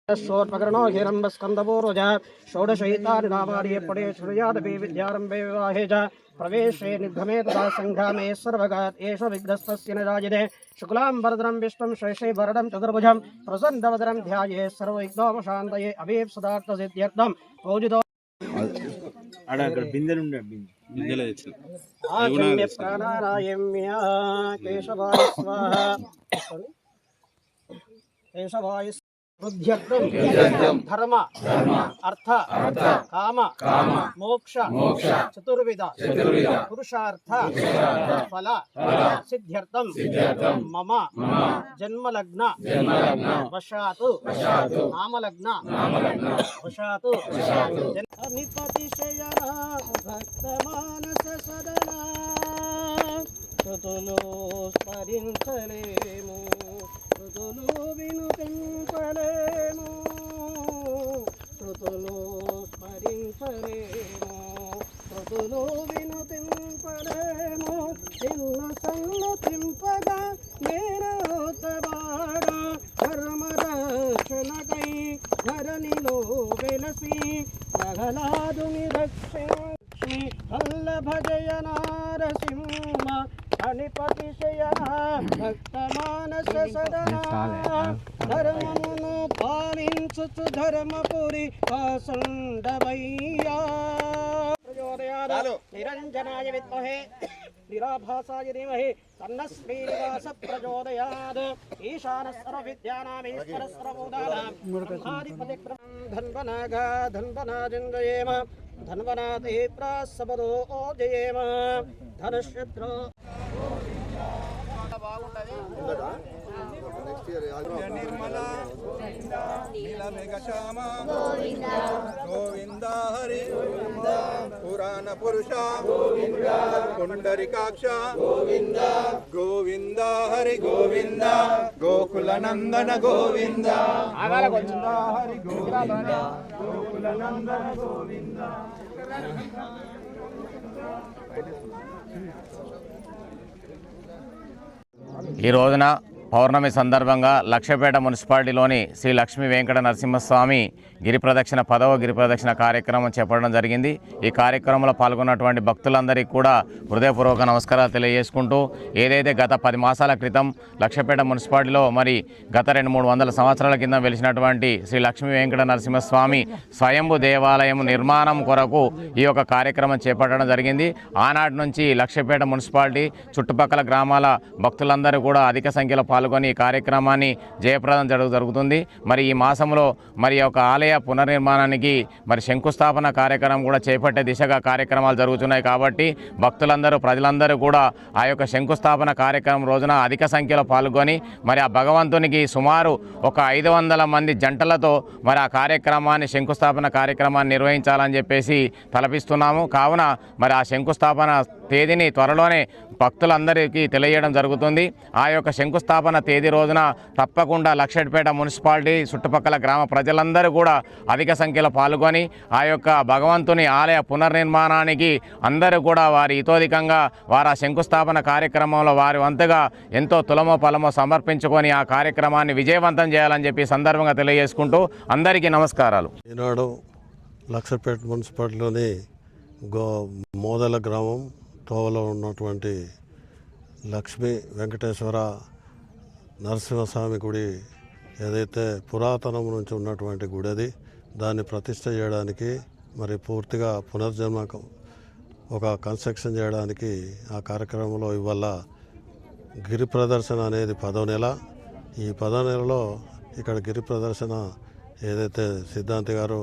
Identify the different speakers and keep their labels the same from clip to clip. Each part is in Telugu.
Speaker 1: शोर्पकर्णो हिरण्यस्कन्दपूर्वजा षोडशैतानि नामानि पडे श्रुयादपि विद्यारम्भे विवाहे च प्रवेशे निर्गमे तथा सङ्घामे सर्वगात् एष विघ्नस्तस्य न जायते शुक्लाम्बरधरं विष्णुं शशिवर्णं चतुर्भुजं प्रसन्नवदनं ध्याये सर्वविघ्नोपशान्तये अभीप्सितार्थसिद्ध्यर्थं पूजितो प्राणानायम्य केशवाय स्वाहा केशवाय धर्म अर्थ काम मोक्ष चतुर्विध पुरुषार्थ फल सिद्ध्यर्थं मम जन्मलग्न वशात् नामलग्न वशात् निपतिशयना भक्तमानस सदना ऋतुलो स्मरिंचलेमु ऋतुलो विनुतिंपलेमु ऋतुलो स्मरिंचलेमु ऋतुलो विनुतिंपलेमु చిన్న సన్నతింపగా నేనోతవాడ ధర్మరక్షణకై ధరణిలో వెలసి ప్రహ్లాదుని రక్షి వల్లభ జయ నారసింహ అనిపతిశయన భక్తమానస సదనా ధర్మమును పాలించుచు ధర్మపురి వాసండవయ్యా నిరంజనాయ విద్మహే నిరాభాసాయ ధీమహి తన్నో ప్రచోదయాత్ ఈశానः సర్వవిద్యానామీశ్వరः సర్వభూతానాం బ్రహ్మాధిపతిక్రమం ధన్వనాగా ధన్వనాజింజయేమ ధన్వనాతే ప్రాసపదో జయేమ ధనశత్రు
Speaker 2: నిర్మల నీలమేఘశ్యామ గోవింద హరి పురాణ పురుష పుండరీకాక్ష గోవింద హరి గోవింద గోకుల నందన గోవింద గోవింద హరి గోవింద గోకుల నందన గోవింద.
Speaker 3: ఈ రోజున పౌర్ణమి సందర్భంగా లక్షపేట మున్సిపాలిటీలోని శ్రీ లక్ష్మీ వెంకట నరసింహస్వామి గిరి ప్రదక్షిణ 10వ గిరి ప్రదక్షిణ కార్యక్రమం చేపట్టడం జరిగింది. ఈ కార్యక్రమంలో పాల్గొన్నటువంటి భక్తులందరికీ కూడా హృదయపూర్వక నమస్కారాలు తెలియజేసుకుంటూ ఏదైతే గత 10 మాసాల క్రితం లక్షపేట మున్సిపాలిటీలో మరి గత 200-300 సంవత్సరాల కింద వెలిసినటువంటి శ్రీ లక్ష్మీ వెంకట నరసింహస్వామి స్వయంభు దేవాలయం నిర్మాణం కొరకు ఈ యొక్క కార్యక్రమం చేపట్టడం జరిగింది. ఆనాటి నుంచి లక్షపేట మున్సిపాలిటీ చుట్టుపక్కల గ్రామాల భక్తులందరూ కూడా అధిక సంఖ్యలో పాల్గొని ఈ కార్యక్రమాన్ని జయప్రదం జరుగుతుంది. మరి ఈ మాసంలో మరి ఒక ఆలయ పునర్నిర్మాణానికి మరి శంకుస్థాపన కార్యక్రమం కూడా చేపట్టే దిశగా కార్యక్రమాలు జరుగుతున్నాయి. కాబట్టి భక్తులందరూ ప్రజలందరూ కూడా ఆ యొక్క శంకుస్థాపన కార్యక్రమం రోజున అధిక సంఖ్యలో పాల్గొని మరి ఆ భగవంతునికి సుమారు ఒక 500 మంది జంటలతో మరి ఆ కార్యక్రమాన్ని శంకుస్థాపన కార్యక్రమాన్ని నిర్వహించాలని చెప్పేసి తలపిస్తున్నాము. కావున మరి ఆ శంకుస్థాపన తేదీని త్వరలోనే భక్తులందరికీ తెలియజేయడం జరుగుతుంది. ఆ యొక్క శంకుస్థాపన తేదీ రోజున తప్పకుండా లక్షపేట మున్సిపాలిటీ చుట్టుపక్కల గ్రామ ప్రజలందరూ కూడా అధిక సంఖ్యలో పాల్గొని ఆ యొక్క భగవంతుని ఆలయ పునర్నిర్మాణానికి అందరూ కూడా వారి ఇతోధికంగా వారు ఆ శంకుస్థాపన కార్యక్రమంలో వారి వంతుగా ఎంతో తులమో పలమో సమర్పించుకొని ఆ కార్యక్రమాన్ని విజయవంతం చేయాలని చెప్పి సందర్భంగా తెలియజేసుకుంటూ అందరికీ నమస్కారాలు.
Speaker 4: ఈనాడు లక్షపేట మున్సిపాలిటీలోని మోదల గ్రామం తోవలో ఉన్నటువంటి లక్ష్మీ వెంకటేశ్వర నరసింహస్వామి గుడి ఏదైతే పురాతనం నుంచి ఉన్నటువంటి గుడి అది దాన్ని ప్రతిష్ట చేయడానికి మరి పూర్తిగా పునర్జన్మ ఒక కన్స్ట్రక్షన్ చేయడానికి ఆ కార్యక్రమంలో ఇవాళ గిరి ప్రదర్శన అనేది 10వ నెల. ఈ 10వ నెలలో ఇక్కడ గిరి ప్రదర్శన ఏదైతే సిద్ధాంతి గారు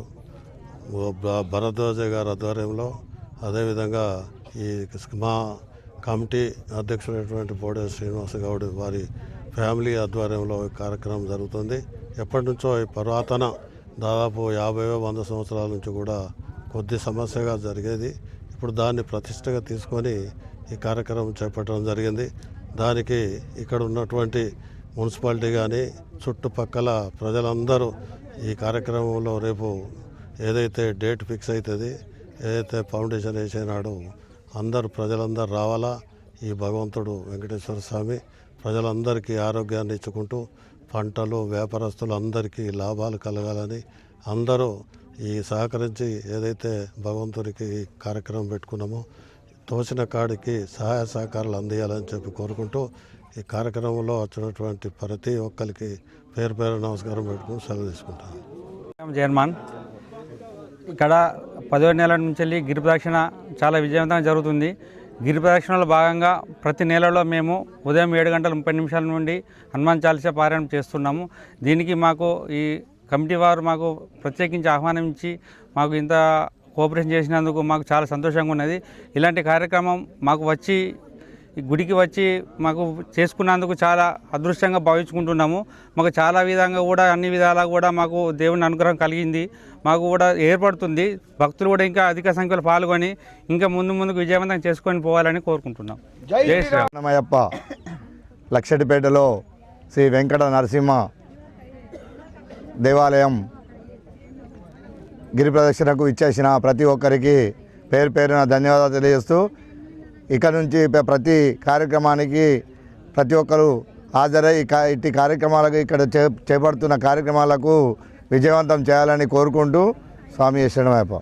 Speaker 4: భరద్వాజ గారి ఆధ్వర్యంలో అదేవిధంగా ఈ మా కమిటీ అధ్యక్షుడైనటువంటి బోడే శ్రీనివాస గౌడ్ వారి ఫ్యామిలీ ఆధ్వర్యంలో కార్యక్రమం జరుగుతుంది. ఎప్పటి నుంచో ఈ పురాతన దాదాపు 50-100 సంవత్సరాల నుంచి కూడా కొద్ది సమస్యగా జరిగేది. ఇప్పుడు దాన్ని ప్రతిష్టగా తీసుకొని ఈ కార్యక్రమం చేపట్టడం జరిగింది. దానికి ఇక్కడ ఉన్నటువంటి మున్సిపాలిటీ కానీ చుట్టుపక్కల ప్రజలందరూ ఈ కార్యక్రమంలో రేపు ఏదైతే డేట్ ఫిక్స్ అవుతుంది, ఏదైతే ఫౌండేషన్ వేసేనాడో ప్రజలందరూ రావాలా. ఈ భగవంతుడు వెంకటేశ్వర స్వామి ప్రజలందరికీ ఆరోగ్యాన్ని ఇచ్చుకుంటూ పంటలు వ్యాపారస్తులు అందరికీ లాభాలు కలగాలని అందరూ ఈ సహకరించి ఏదైతే భగవంతుడికి ఈ కార్యక్రమం పెట్టుకున్నామో తోచిన కాడికి సహాయ సహకారాలు అందియాలని చెప్పి కోరుకుంటూ ఈ కార్యక్రమంలో వచ్చినటువంటి ప్రతి ఒక్కరికి పేరు పేరు నమస్కారం పెట్టుకుని సెలవు తీసుకుంటాను.
Speaker 5: చైర్మన్ ఇక్కడ 10వ నెల నుంచి వెళ్ళి గిరి ప్రదక్షిణ చాలా విజయవంతంగా జరుగుతుంది. గిరి ప్రదక్షిణలో భాగంగా ప్రతి నెలలో మేము ఉదయం 7 గంటల 30 నిమిషాల నుండి హనుమాన్ చాలీసా పారాయణం చేస్తున్నాము. దీనికి మాకు ఈ కమిటీ వారు మాకు ప్రత్యేకించి ఆహ్వానించి మాకు ఇంత కోఆపరేషన్ చేసినందుకు మాకు చాలా సంతోషంగా ఉన్నది. ఇలాంటి కార్యక్రమం మాకు వచ్చి ఈ గుడికి వచ్చి మాకు చేసుకున్నందుకు చాలా అదృష్టంగా భావించుకుంటున్నాము. మాకు చాలా విధంగా కూడా అన్ని విధాలా కూడా మాకు దేవుని అనుగ్రహం కలిగింది, మాకు కూడా ఏర్పడుతుంది. భక్తులు కూడా ఇంకా అధిక సంఖ్యలో పాల్గొని ఇంకా ముందుకు విజయవంతం చేసుకొని పోవాలని కోరుకుంటున్నాం. జై శ్రీరామ్.
Speaker 6: రామయ్యప్ప లక్షటిపేటలో శ్రీ వెంకట నరసింహ దేవాలయం గిరి ప్రదక్షిణకు ఇచ్చేసిన ప్రతి ఒక్కరికి పేరు పేరున ధన్యవాదాలు తెలియజేస్తూ ఇక నుంచి ప్రతి కార్యక్రమానికి ప్రతి ఒక్కరు హాజరై ఇట్టి కార్యక్రమాలకు ఇక్కడ చేపడుతున్న కార్యక్రమాలకు విజయవంతం చేయాలని కోరుకుంటూ స్వామి శరణమయ్యప్ప.